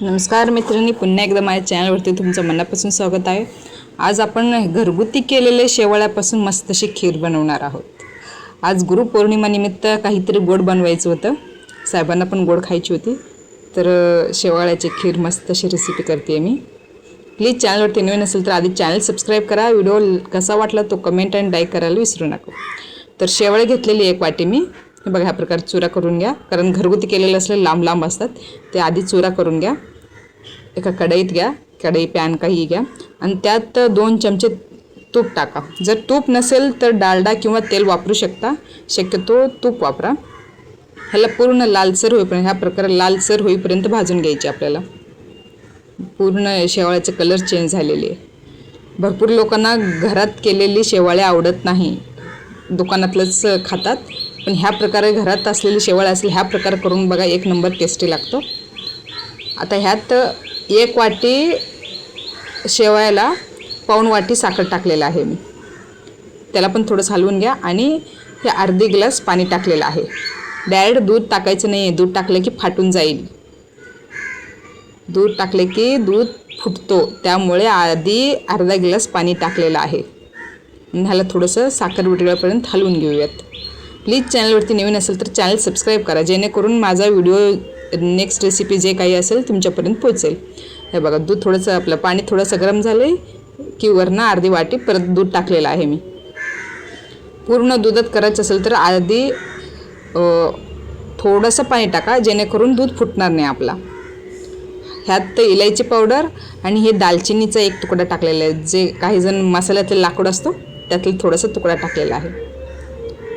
नमस्कार मित्रांनी, पुन्हा एकदा माझ्या चॅनलवरती तुमचं मनापासून स्वागत आहे। आज आपण घरगुती केलेले शेवाळ्यापासून मस्त अशी खीर बनवणार आहोत। आज गुरुपौर्णिमेनिमित्त काहीतरी गोड बनवायचं होतं, साहेबांना पण गोड खायची होती, तर शेवाळ्याची खीर मस्त अशी रेसिपी करते मी। प्लीज चॅनलवरती नवीन असेल तर आधी चॅनल सबस्क्राइब करा, व्हिडिओ कसा वाटला तो कमेंट आणि लाईक करायला विसरू नका। तर शेवाळे घेतलेली एक वाटी मी, हे बघा ह्या प्रकारे चुरा करून घ्या, कारण घरगुती केलेले असले लांब लांब असतात, ते आधी चुरा करून घ्या। एका कढईत घ्या, कढई पॅन काही घ्या आणि त्यात 2 चमचे तूप टाका। जर तूप नसेल तर डालडा किंवा तेल वापरू शकता, शक्यतो तूप वापरा। ह्याला पूर्ण लालसर होईपर्यंत, ह्या प्रकारे लालसर होईपर्यंत भाजून घ्यायचे आपल्याला। पूर्ण शेवाळ्याचे कलर चेंज झालेले आहे। भरपूर लोकांना घरात केलेली शेवाळे आवडत नाही, दुकानातलंच खातात, पण ह्या प्रकारे घरात असलेली शेवाळे असेल ह्या प्रकार करून बघा, एक नंबर टेस्टी लागतो। आता ह्यात 1 वाटी शेवाळ्याला पाऊण वाटी साखर टाकलेला आहे मी, त्याला पण थोडं हलवून घ्या आणि हे अर्धी ग्लास पाणी टाकलेलं आहे। डायरेक्ट दूध टाकायचं नाही आहे, दूध टाकलं की फाटून जाईल। दूध टाकले की दूध फुटतो, त्यामुळे आधी अर्धा ग्लास पाणी टाकलेलं आहे। ह्याला थोडंसं साखर विरघळेपर्यंत हलवून घेऊयात। प्लीज चॅनलवरती नवीन असेल तर चॅनल सबस्क्राइब करा, जेणेकरून माझा व्हिडिओ नेक्स्ट रेसिपी जे काही असेल तुमच्यापर्यंत पोहोचेल। हे बघा, दूध थोडंसं आपलं पाणी थोडंसं गरम झाले की वरनं अर्धी वाटी परत दूध टाकलेलं आहे मी। पूर्ण दुधात करायचं असेल तर आधी थोडंसं पाणी टाका, जेणेकरून दूध फुटणार नाही आपला। ह्यात इलायची पावडर आणि हे दालचिनीचा एक तुकडा टाकलेला आहे, जे काही जण मसाल्यातलं लाकूड असतो त्यातलं थोडंसं तुकडा टाकलेला आहे,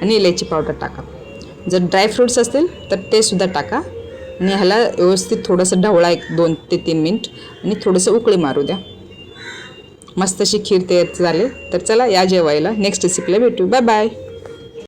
आणि इलायची पावडर टाका। जर ड्रायफ्रूट्स असतील तर ते सुद्धा टाका आणि ह्याला व्यवस्थित थोडंसं ढवळा, 2 ते 3 मिनिट, आणि थोडंसं उकळी मारू द्या। मस्त अशी खीर तयार झाली। तर चला या जेवायला, नेक्स्ट रेसिपीला भेटू, बाय बाय।